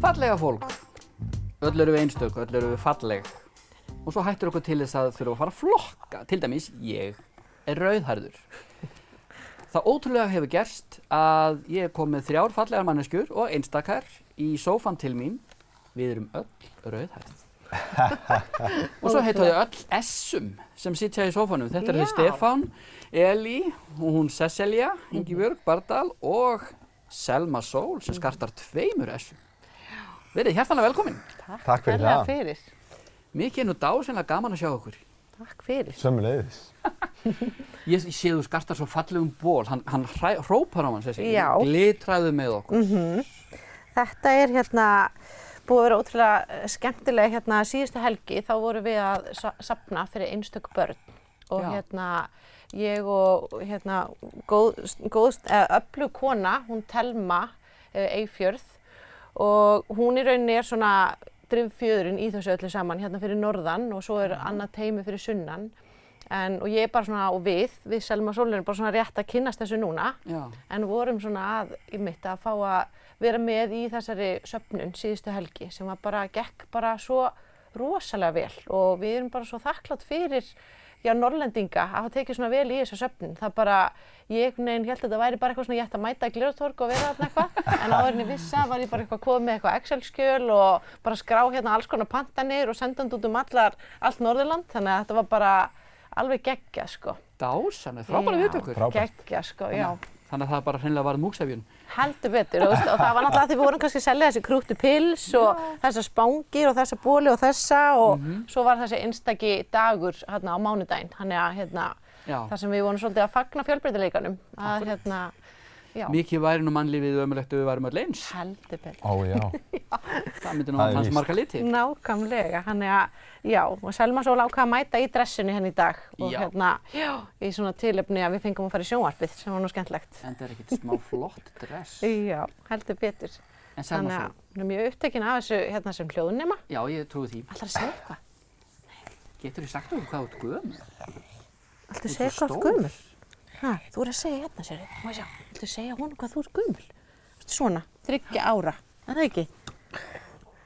Fallega fólk. Öll eru við einstök, öll eru við falleg. Og svo hættir okkur til þess að þurfa að fara að flokka. Til dæmis, ég er rauðhærður. Það ótrúlega hefur gerst að ég kom með 3 fallegar manneskjur og einstakar í sófann til mín. Við erum öll rauðhærð. Og svo heita þau öll S-um sem sitja í sófanum. Þetta eru Stefán, Elí og hún Sesselja, Ingibjörg Bardal og Selma Sól sem skartar 2 S-um. Verið hjartanlega velkomin. Takk fyrir það. Fyrir. Mikið nú dásamlega gaman að sjá okkur. Takk fyrir. Sömuleiðis. Ég sé þú skartar svo fallegum ból. Hann hrópar á hann, Sesselja. Já. Glitraðu með okkur. Þetta er búið að vera ótrúlega skemmtileg síðustu helgi. Þá vorum við að safna fyrir einstök börn. Og ég og öflug kona, hún Telma Eyfjörð. Og hún í rauninni er svona driffjöðurinn í þessu öllu saman fyrir norðan og svo er annað teymi fyrir sunnan. Og ég er bara svona, og við Selma Sól erum bara svona rétt að kynnast þessu núna. Já. En vorum svona að fá að vera með í þessari söfnun síðustu helgi sem gekk bara svo rosalega vel og við erum bara svo þakklátt fyrir Norrlendinga að hafa tekið svona vel í þessa söfnun. Ég hélt að þetta væri bara eitthvað svona ég ætti að mæta í Glerártorg og vera þarna eitthvað en áður en ég vissi var ég bara eitthvað komið með eitthvað Excel-skjöl og bara skrá alls konar pantanir og sendandi út allt Norðurland þannig að þetta var bara alveg geggjað sko. Dásamlega, frábæra viðtökur. Geggjað sko, já. Þannig að það bara hreinlega varð múgsefjun. Heldur betur og það var náttúrulega því við vorum kannski að selja þessi krúttu pils og þessar spangir og þessa bóli og þessa og svo var þessi einstaki dagur á mánudaginn. Þannig að þar sem við vorum svolítið að fagna fjölbreytileikanum. Mikið væri nú mannlífið ömurlegt ef við værum öll eins. Heldur betur. Ó, já. Það myndi nú að hans marga liti. Nákvæmlega, og Selma Sól ákvað að mæta í dressinu í dag og í svona tilefni að við fengum að fara í sjónvarpið sem var nú skemmtilegt. En það er ekkert smá flott dress. Já, heldur betur. En Selma Sól? Hún er mjög upptekin af þessu sem hljóðnema. Já, ég trúi því. Ætlarðu að segja eitthvað? Geturðu sagt okkur hvað þú ert gömul? Ætlarðu að segja hvað þú ert gömul? Þú að segja sérðu. Má ég sjá. Ætlarðu að segja honum hvað þú ert gömul? Svona, 3 ára. Er það ekki?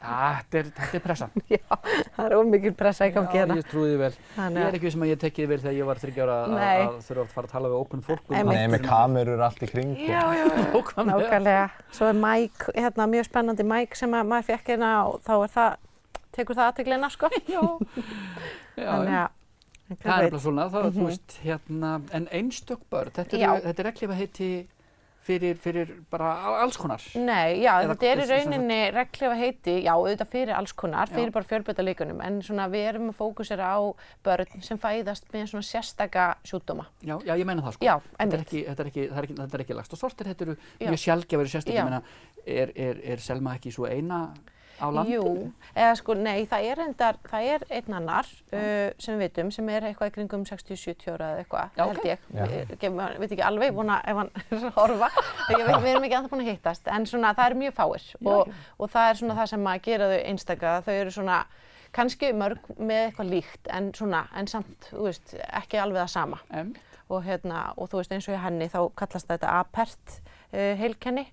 Þetta er pressan. Já, það er ómikil pressa í gangi hérna. Já, ég trúi því vel. Ég er ekki sem að ég tekið vel þegar ég var 3 ára að þurfa að fara að tala við ókunn fólk. Nei, með kamerur allt í kring. Já. Nákvæmlega. Svo er Mike, mjög spennandi Mike sem að maður fékk og þá tekur það athyglinna, sko. Já. Það er bara svona, þú veist, en einstök börn, þetta er regnhlífaheiti fyrir bara alls konar? Nei, þetta er í rauninni regnhlífaheiti, auðvitað fyrir alls konar, fyrir bara fjölbreytileikunum, en svona við erum að fókusera á börn sem fæðast með svona sérstaka sjúkdóma. Já, ég meina það sko. Já, einmitt. Þetta er ekki lagst og sortir, þetta eru mjög sjaldgæfir sérstakir, ég meina, er Selma ekki svo eina á landinu? Jú, nei, það er einn annar sem við vitum, sem er eitthvað í kringum 60-70 ára eða eitthvað, held ég. Ég veit ekki alveg, vona ef hann er að horfa. Við erum ekki ennþá búin að hittast, en svona það eru mjög fáir og það er svona það sem að gera þau einstaka. Þau eru svona kannski mörg með eitthvað líkt, en samt, þú veist, ekki alveg það sama. Og þú veist, eins og í henni þá kallast þetta apert heilkenni.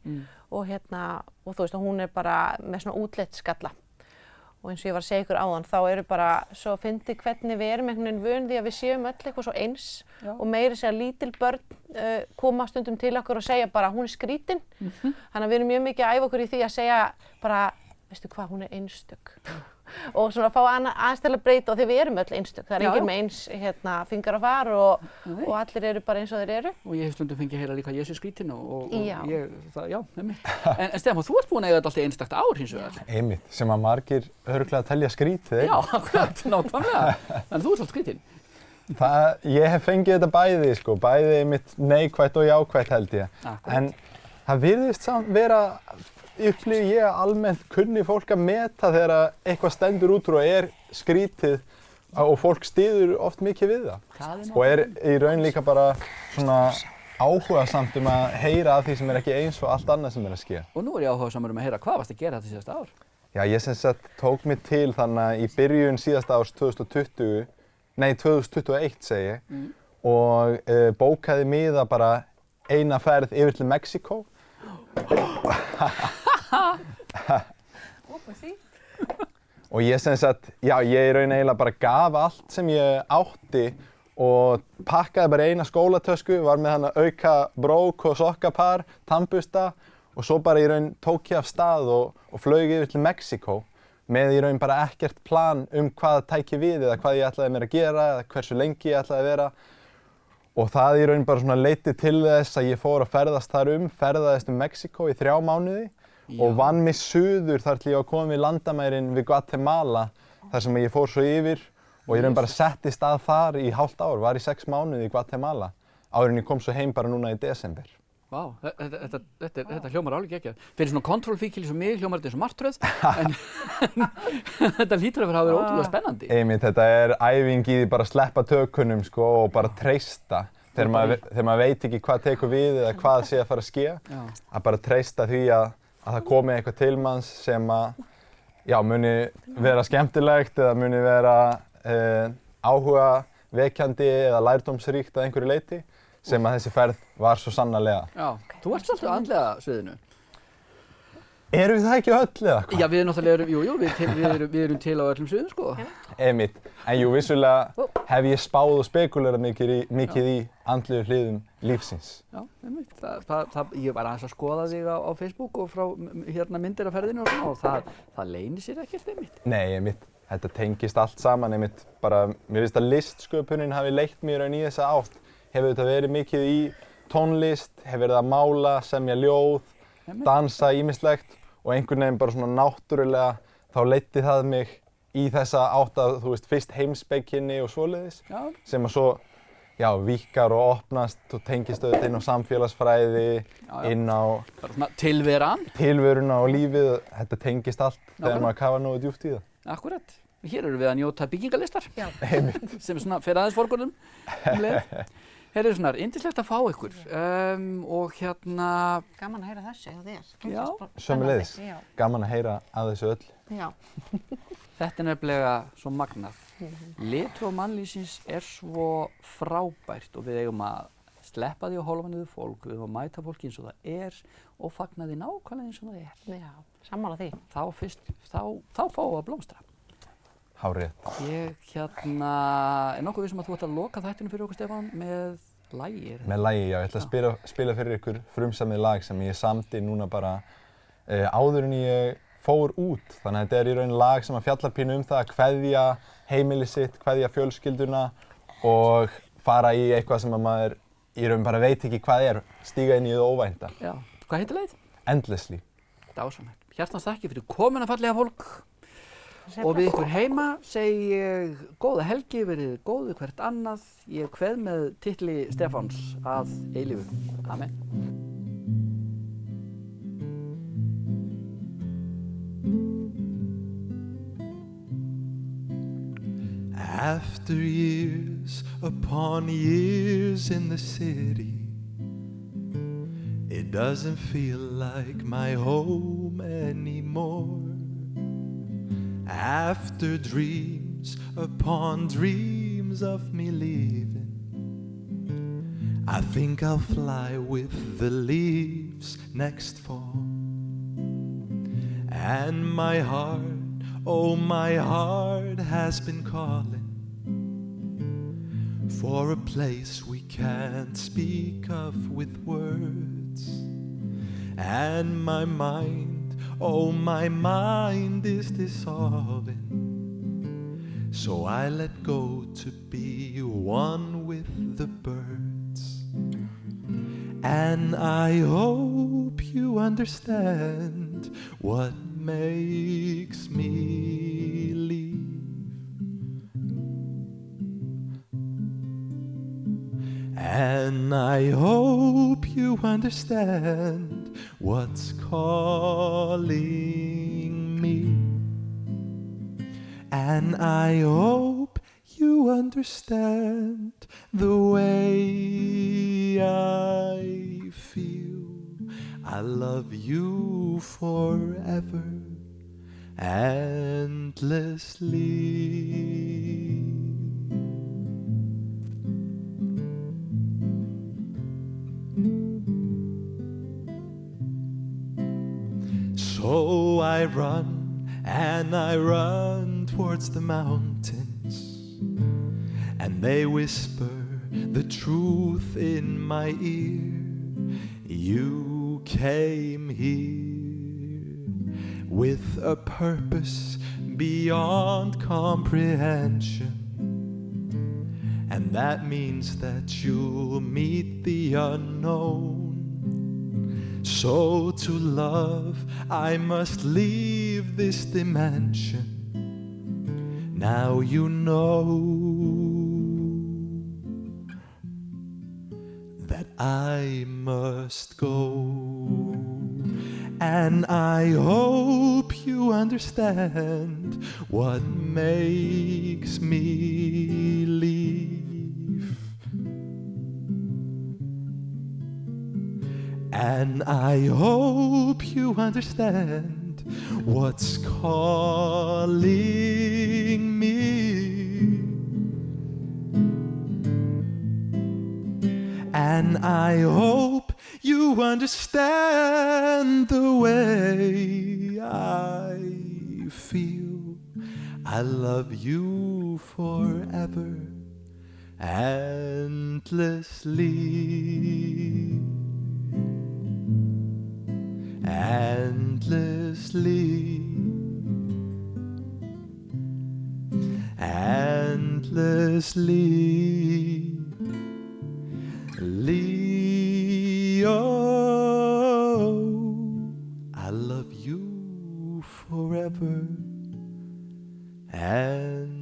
Og þú veist, hún er bara með svona útlitsgalla. Og eins og ég var að segja ykkur áðan, þá eru bara svo fyndið hvernig við erum einhvern veginn vön því að við séum öll eitthvað svo eins. Og meira segja lítil börn koma stundum til okkur og segja bara hún er skrítin. Þannig að við erum mjög mikið að æfa okkur í því að segja bara, veistu hvað, hún er einstök. Og svona fá aðeins til að breyta og því við erum öll einstök. Það er enginn með eins fingur að fara og allir eru bara eins og þeir eru. Og ég hef stundum fengið að heyra líka Jesú skrítinn og einmitt. En Stefán, þú ert búin að eiga þetta alltaf einstakt ár hins vegar. Einmitt, sem að margir örugglega telja skrítið. Já, akkurat, nákvæmlega. En þú ert alltaf skrítinn. Ég hef fengið þetta bæði, sko. Bæði einmitt neikvætt og jákvætt held ég. En það virðist samt vera upplifði ég almennt kunni fólk að meta þegar eitthvað stendur út úr og er skrítið og fólk styður oft mikið við það. Og er í raun líka bara svona áhugasamt að heyra af því sem er ekki eins og allt annað sem er að ske. Og nú er ég áhugasamur að heyra hvað varst að gera þetta síðasta ár? Já, ég sem sagt tók mig til þannig að í byrjun síðasta árs 2021 segi ég, og bókaði miða bara eina ferð yfir til Mexíkó. Og ég sem sagt, já, ég í raun eiginlega bara gaf allt sem ég átti og pakkaði bara eina skólatösku, var með hana auka brók og sokkapar, tannbursta og svo bara í raun tók ég af stað og flaug yfir til Mexíkó með í raun bara ekkert plan hvað tæki við eða hvað ég ætlaði mér að gera eða hversu lengi ég ætlaði að vera. Og það í raun bara svona leiddi til þess að ég fór að ferðast þar ferðaðist Mexíkó í 3 mánuði og vann mig suður þar til ég var komin við landamærin við Guatemala þar sem ég fór svo yfir og ég raun bara settist að þar í hálft ár, var í 6 mánuði í Guatemala áður en ég kom svo heim bara núna í desember. Vá, þetta hljómar alveg geggjað. Fyrir svona kontrollfíkil eins og mig hljómar þetta eins og martröð, en þetta hlýtur að vera ótrúlega spennandi. Einmitt, þetta er æfing í því bara að sleppa tökunum sko og bara treysta. Þegar maður veit ekki hvað tekur við eða hvað sé að fara að ske, að bara treysta því að það komi eitthvað til manns sem að muni vera skemmtilegt eða muni vera áhugavekjandi eða lærdómsríkt að einhverju leyti sem að þessi ferð var svo sannarlega. Já, þú ert svolítið á andlega sviðinu. Erum við það ekki öll eða hvað? Já, við náttúrulega við erum til á öllum sviðum sko. Einmitt, en jú, vissulega hef ég spáð og spekulerað mikið í andlegu hliðum lífsins. Já, einmitt. Ég var aðeins að skoða þig á Facebook og frá myndir af ferðinu og svona og það leynir sér ekkert einmitt. Nei, einmitt. Þetta tengist allt saman einmitt. Bara, mér finnst að listsköpunin hafi leitt mér í þessa átt. Hefur þetta verið mikið í tónlist, hefur verið að mála, semja ljóð, dansa ýmislegt og einhvern veginn bara svona náttúrulega þá leiddi það mig í þessa átt að, þú veist, fyrst heimspekinni og svoleiðis sem að svo, víkkar og opnast og tengist auðvitað inn á samfélagsfræði, inn á tilveruna og lífið. Þetta tengist allt þegar maður kafar nógu djúpt í það. Akkúrat. Hér erum við að njóta byggingalistar sem svona fer aðeins forgörðum leið. Hér er svona yndislegt að fá ykkur og hérna... Gaman að heyra þessu hjá þér. Já. Sömuleiðis. Gaman að heyra að þessu öll. Já. Þetta er nefnilega svo magnað. Litróf mannlífsins er svo frábært og við eigum að sleppa því að hólfa niður fólk, við eigum að mæta fólki eins og það er og fagna því nákvæmlega eins og það er. Já, sammála því. Þá fáum við að blómstra. Hárrétt. Ég er nokkuð vissum að þú ætti að loka þættinu fyrir okkur, Stefán, með lagi. Með lagi, já. Ég ætla að spila fyrir ykkur frumsamið lag sem ég samdi núna bara áður en ég fór út. Þannig að þetta er í raun lag sem að fjallar pínu það að kveðja heimili sitt, kveðja fjölskylduna og fara í eitthvað sem að maður í raun bara veit ekki hvað er, stíga inn í það óvænta. Já. Hvað heitir lagið? Endlessly. Dásamlegt. Hjartans þakkir fyrir komuna fallega fólk. Og við ykkur heima segi ég góða helgi, verið góðu hvert annað. Ég kveð með titli Stefáns að eilífu. Amen. After years upon years in the city, it doesn't feel like my home anymore. After dreams upon dreams of me leaving, I think I'll fly with the leaves next fall. And my heart, oh my heart has been calling for a place we can't speak of with words. And my mind, oh my mind is dissolving, so I let go to be one with the birds. And I hope you understand what makes me leave. And I hope you understand what's calling me. And I hope you understand the way I feel. I love you forever, endlessly. So I run and I run towards the mountains, and they whisper the truth in my ear. You came here with a purpose beyond comprehension, and that means that you'll meet the unknown. So to love, I must leave this dimension. Now you know that I must go. And I hope you understand what makes me leave. And I hope you understand what's calling me. And I hope you understand the way I feel. I love you forever, endlessly, endlessly, endlessly. Leo, I love you forever, endlessly.